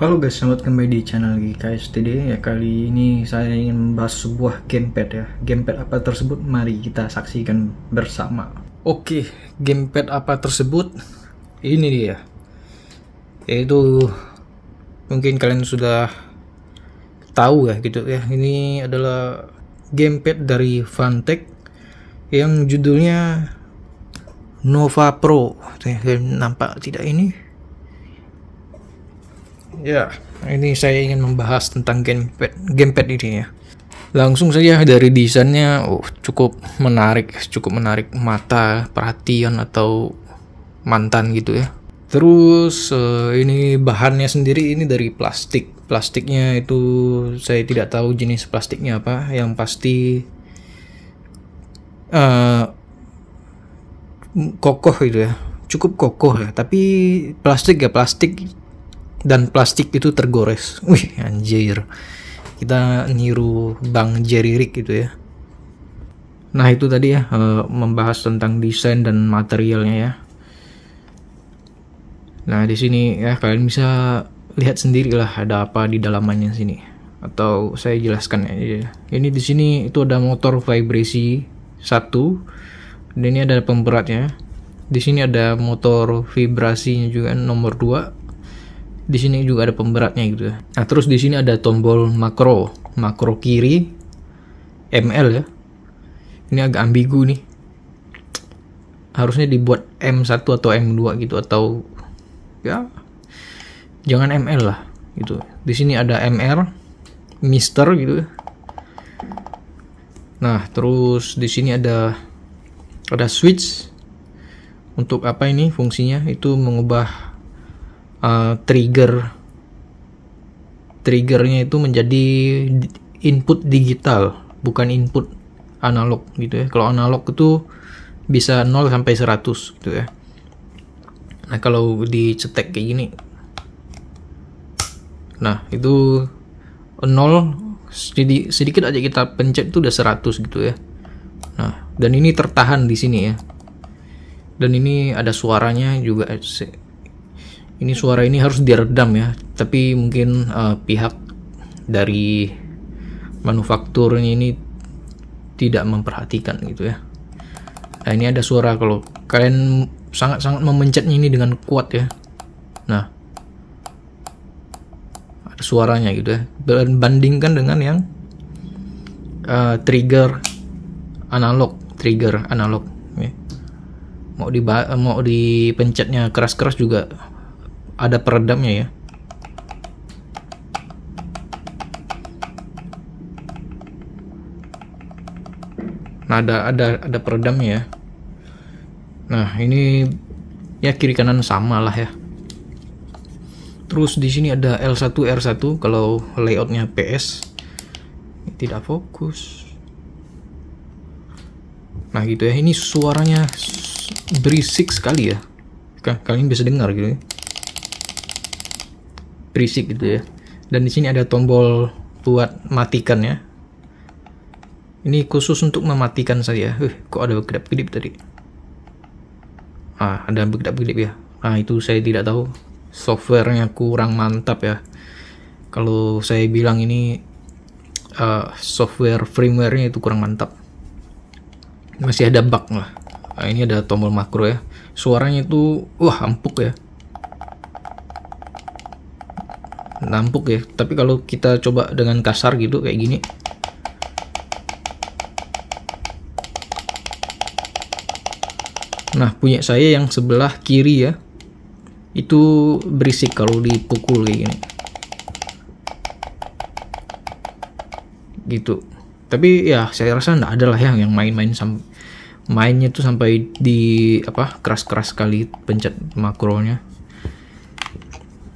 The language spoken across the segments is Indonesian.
Halo guys, selamat kembali di channel GKSTD. Ya, kali ini saya ingin membahas sebuah gamepad ya. Gamepad apa tersebut? Mari kita saksikan bersama. Oke, gamepad apa tersebut? Ini dia. Yaitu mungkin kalian sudah tahu ya gitu ya. Ini adalah gamepad dari Fantech yang judulnya Nova Pro. Nampak tidak ini? Ya, ini saya ingin membahas tentang gamepad ini ya. Langsung saja dari desainnya, cukup menarik mata, perhatian atau mantan gitu ya. Terus ini bahannya sendiri ini dari plastik. Plastiknya itu saya tidak tahu jenis plastiknya apa. Yang pasti kokoh gitu ya, cukup kokoh ya. Tapi plastik dan plastik itu tergores. Wih, anjir. Kita niru Bang Jerry Rick gitu ya. Nah, itu tadi ya, membahas tentang desain dan materialnya ya. Nah, di sini ya kalian bisa lihat sendirilah ada apa di dalamannya sini. Atau saya jelaskan aja. Ini di sini itu ada motor vibrasi 1. Dan ini ada pemberatnya. Di sini ada motor vibrasinya juga nomor 2. Di sini juga ada pemberatnya gitu ya. Nah, terus di sini ada tombol makro kiri ML ya. Ini agak ambigu nih. Harusnya dibuat M1 atau M2 gitu, atau ya jangan ML lah gitu. Di sini ada MR, Mister gitu. Nah, terus di sini ada switch. Untuk apa ini fungsinya? Itu mengubah triggernya itu menjadi input digital, bukan input analog gitu ya. Kalau analog itu bisa 0 sampai 100 gitu ya. Nah, kalau dicetek kayak gini, nah itu 0, sedikit aja kita pencet itu udah 100 gitu ya. Nah, dan ini tertahan di sini ya. Dan ini ada suaranya juga. Ini suara ini harus diredam ya, tapi mungkin pihak dari manufakturnya ini tidak memperhatikan gitu ya. Nah, ini ada suara kalau kalian sangat-sangat memencetnya ini dengan kuat ya. Nah, ada suaranya gitu ya. Dan bandingkan dengan yang trigger analog ya. Mau dipencetnya keras-keras juga ada peredamnya ya. Nah, ada peredamnya ya. Nah, ini ya kiri kanan sama lah ya. Terus di sini ada L1 R1 kalau layoutnya PS. Tidak fokus. Nah, gitu ya. Ini suaranya berisik sekali ya. Kalian bisa dengar gitu ya. Berisik gitu ya. Dan di sini ada tombol buat matikan ya. Ini khusus untuk mematikan saja. Kok ada berkedip-kedip tadi? Ada berkedip-kedip ya. Itu saya tidak tahu. Softwarenya kurang mantap ya. Kalau saya bilang ini software firmware-nya itu kurang mantap. Masih ada bug lah. Ini ada tombol makro ya. Suaranya itu empuk ya. Nampuk ya, tapi kalau kita coba dengan kasar gitu kayak gini, nah punya saya yang sebelah kiri ya, itu berisik kalau dipukul kayak gini gitu. Tapi ya saya rasa nggak ada lah yang mainnya tuh sampai di keras-keras sekali pencet makronya.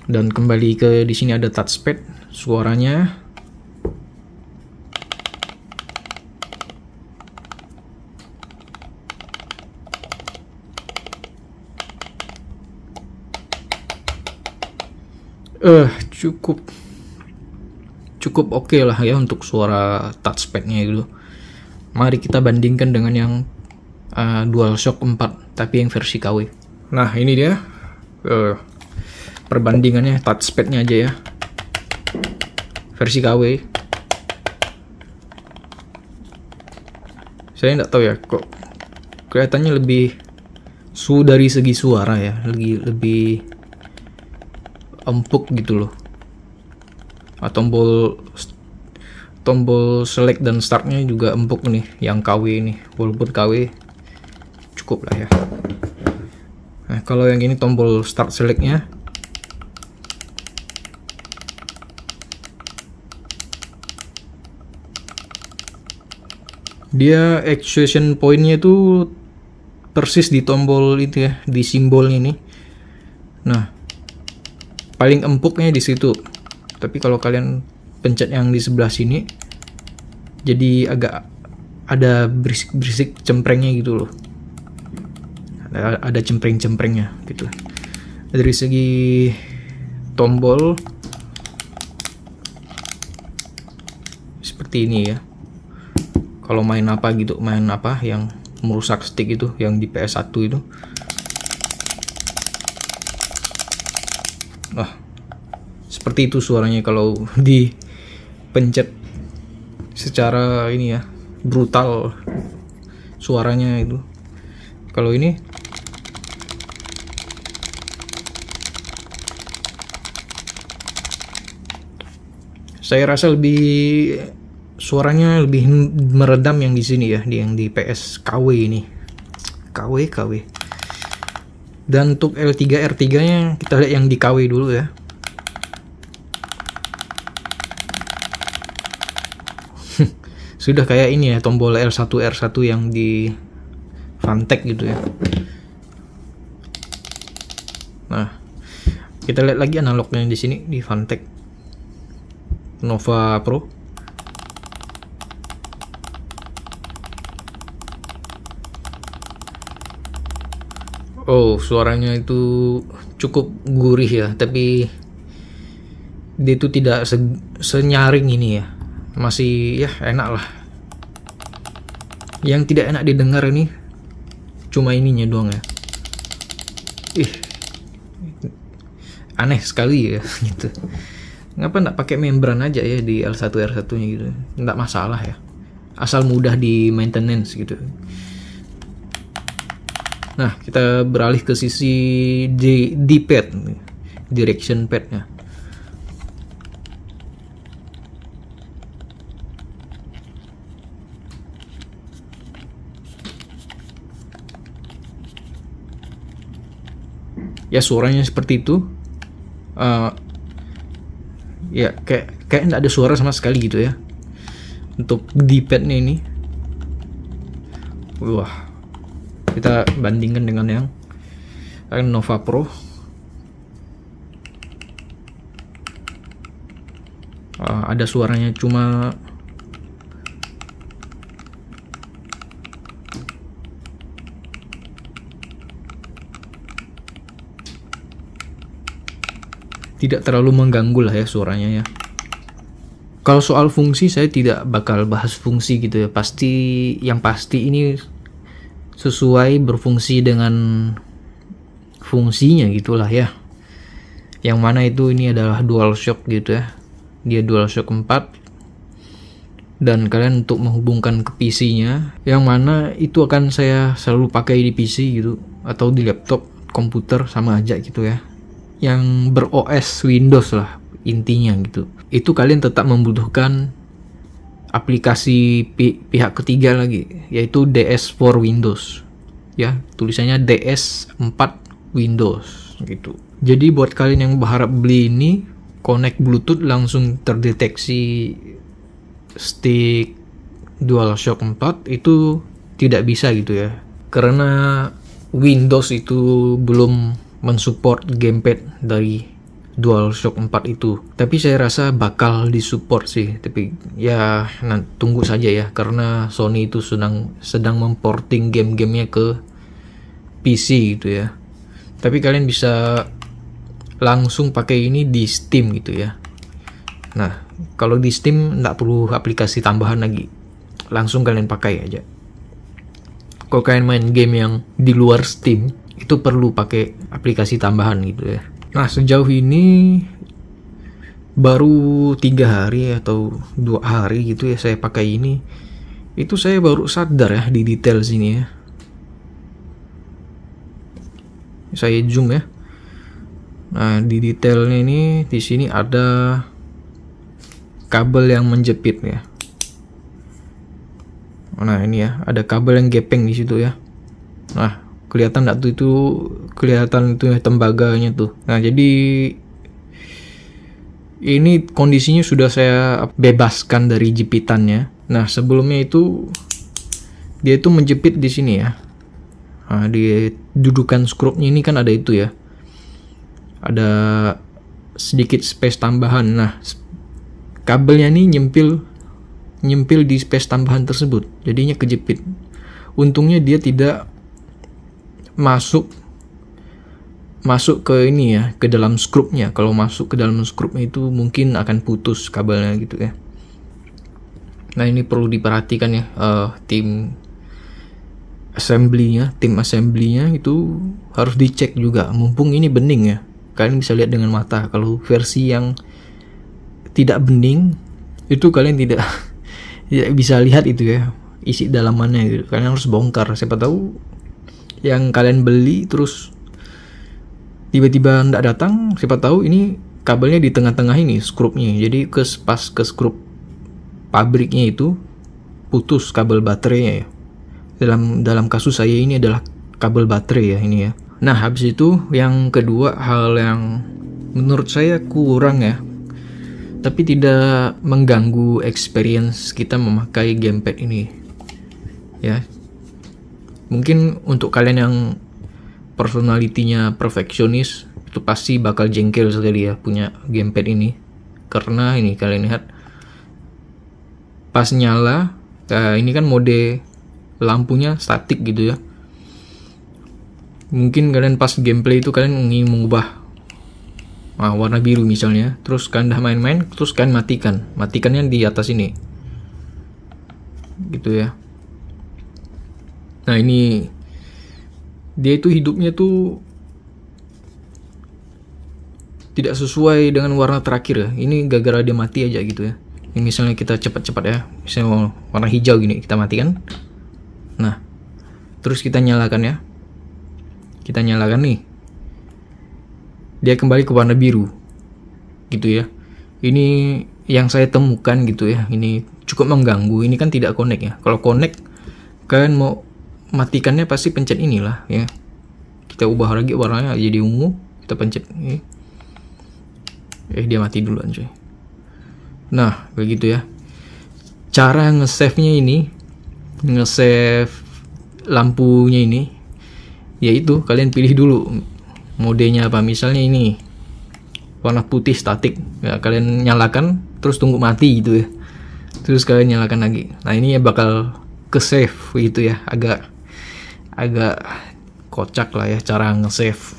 Dan kembali ke di sini ada touchpad, suaranya cukup oke lah ya untuk suara touchpadnya gitu. Mari kita bandingkan dengan yang DualShock 4 tapi yang versi KW. Nah, ini dia perbandingannya touchpadnya aja ya. versi KW. Saya nggak tahu ya, kok kelihatannya lebih dari segi suara ya, lebih empuk gitu loh. Tombol select dan startnya juga empuk nih yang KW ini, walaupun KW cukup lah ya. Nah, kalau yang ini tombol start selectnya dia actuation pointnya itu persis di tombol itu ya, di simbolnya ini. Nah, paling empuknya di situ. Tapi kalau kalian pencet yang di sebelah sini, jadi agak ada berisik cemprengnya gitu loh. Ada cempreng-cemprengnya gitu. Dari segi tombol seperti ini ya. Kalau main apa yang merusak stick itu, yang di PS1 itu. Nah, seperti itu suaranya kalau dipencet secara ini ya, brutal suaranya itu. Kalau ini saya rasa suaranya lebih meredam yang di sini ya, yang di PS KW ini. KW. Dan untuk L3 R3 nya kita lihat yang di KW dulu ya. Sudah kayak ini ya, tombol L1 R1 yang di Fantech gitu ya. Nah, kita lihat lagi analognya di sini di Fantech Nova Pro. Oh, suaranya itu cukup gurih ya, tapi dia itu tidak senyaring ini ya. Masih ya enak lah. Yang tidak enak didengar ini cuma ininya doang ya. Aneh sekali ya gitu. Ngapa nggak pakai membran aja ya di L1 R1 nya gitu? Nggak masalah ya. Asal mudah di maintenance gitu. Nah, kita beralih ke sisi D-pad, direction padnya. Ya, suaranya seperti itu. Ya, kayak nggak ada suara sama sekali gitu ya. Untuk D-padnya ini. Wah. Kita bandingkan dengan yang Nova Pro. Ada suaranya cuma tidak terlalu mengganggu lah ya suaranya ya. Kalau soal fungsi saya tidak bakal bahas fungsi gitu ya. Yang pasti ini sesuai berfungsi dengan fungsinya gitulah ya. Yang mana itu ini adalah DualShock gitu ya. Dia DualShock 4. Dan kalian untuk menghubungkan ke PC-nya, yang mana itu akan saya selalu pakai di PC gitu, atau di laptop, komputer sama aja gitu ya. Yang ber-OS Windows lah intinya gitu. Itu kalian tetap membutuhkan aplikasi pihak ketiga lagi, yaitu DS4 Windows ya, tulisannya DS4 Windows gitu. Jadi buat kalian yang berharap beli ini, connect Bluetooth langsung terdeteksi stick DualShock 4 itu tidak bisa gitu ya, karena Windows itu belum mensupport gamepad dari DualShock 4 itu. Tapi saya rasa bakal disupport sih, tapi ya tunggu saja ya, karena Sony itu sedang memporting game-gamenya ke PC gitu ya. Tapi kalian bisa langsung pakai ini di Steam gitu ya. Nah, kalau di Steam nggak perlu aplikasi tambahan lagi, langsung kalian pakai aja. Kalau kalian main game yang di luar Steam, itu perlu pakai aplikasi tambahan gitu ya. Nah, sejauh ini baru 3 hari atau 2 hari gitu ya saya pakai ini, itu saya baru sadar ya di detail sini ya. Saya zoom ya. Nah, di detailnya ini di sini ada kabel yang menjepit ya. Nah, ini ya, ada kabel yang gepeng di situ ya. Nah, kelihatan enggak tuh, itu kelihatan itu ya tembaganya tuh. Nah, jadi ini kondisinya sudah saya bebaskan dari jepitannya. Nah, sebelumnya itu dia itu menjepit di sini ya. Nah, di dudukan skrupnya ini kan ada itu ya. Ada sedikit space tambahan. Nah, kabelnya ini nyempil di space tambahan tersebut. Jadinya kejepit. Untungnya dia tidak masuk ke ini ya, ke dalam skrupnya. Kalau masuk ke dalam skrupnya itu mungkin akan putus kabelnya gitu ya. Nah, ini perlu diperhatikan ya, tim assembly-nya itu harus dicek juga. Mumpung ini bening ya, kalian bisa lihat dengan mata. Kalau versi yang tidak bening itu kalian tidak bisa lihat itu ya, isi dalamannya gitu. Kalian harus bongkar. Siapa tahu yang kalian beli terus tiba-tiba nggak datang, siapa tahu ini kabelnya di tengah-tengah ini skrupnya. Jadi pas ke skrup pabriknya itu putus kabel baterainya ya. Dalam kasus saya ini adalah kabel baterai ya ini ya. Nah, habis itu yang kedua, hal yang menurut saya kurang ya, tapi tidak mengganggu experience kita memakai gamepad ini ya. Mungkin untuk kalian yang personalitinya perfeksionis itu pasti bakal jengkel sekali ya punya gamepad ini, karena ini kalian lihat pas nyala, ini kan mode lampunya statik gitu ya. Mungkin kalian pas gameplay itu kalian ingin mengubah warna biru misalnya, terus kalian udah main-main, terus kalian matikannya di atas ini gitu ya. Nah, ini dia itu hidupnya tuh tidak sesuai dengan warna terakhir ya. Ini gara-gara dia mati aja gitu ya. Ini misalnya kita cepat-cepat ya, misalnya warna hijau gini, kita matikan. Nah, terus kita nyalakan ya. Kita nyalakan nih, dia kembali ke warna biru gitu ya. Ini yang saya temukan gitu ya. Ini cukup mengganggu. Ini kan tidak connect ya. Kalau connect, kalian mau matikannya pasti pencet inilah ya. Kita ubah lagi warnanya jadi ungu, kita pencet ini. Dia mati duluan coy. Nah, begitu ya. Cara nge-save-nya ini, nge-save lampunya ini, yaitu kalian pilih dulu modenya apa. Misalnya ini warna putih statik ya, kalian nyalakan terus tunggu mati gitu ya, terus kalian nyalakan lagi. Nah, ini ya bakal ke save gitu ya. Agak kocak lah ya cara nge-save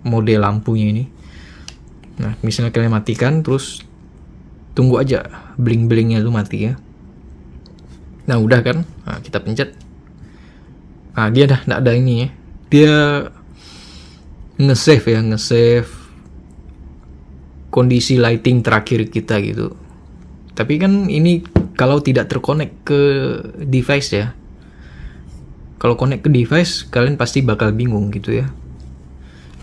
mode lampunya ini. Nah, misalnya kalian matikan terus tunggu aja bling-blingnya tuh mati ya. Nah, udah kan. Nah, kita pencet. Nah, dia dah nggak ada ini ya. Dia nge-save ya, nge-save kondisi lighting terakhir kita gitu. Tapi kan ini kalau tidak terkonek ke device ya. Kalau connect ke device, kalian pasti bakal bingung gitu ya.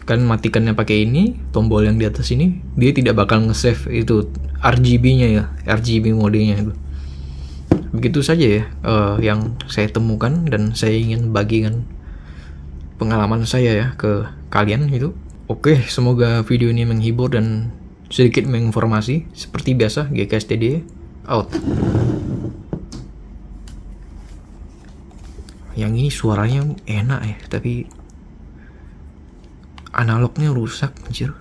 Kalian matikannya pakai ini, tombol yang di atas ini, dia tidak bakal nge-save itu RGB-nya ya, RGB modenya itu. Begitu saja ya yang saya temukan dan saya ingin bagikan pengalaman saya ya ke kalian gitu. Oke, semoga video ini menghibur dan sedikit menginformasi. Seperti biasa, GKSTD out. Yang ini suaranya enak ya, tapi analognya rusak anjir.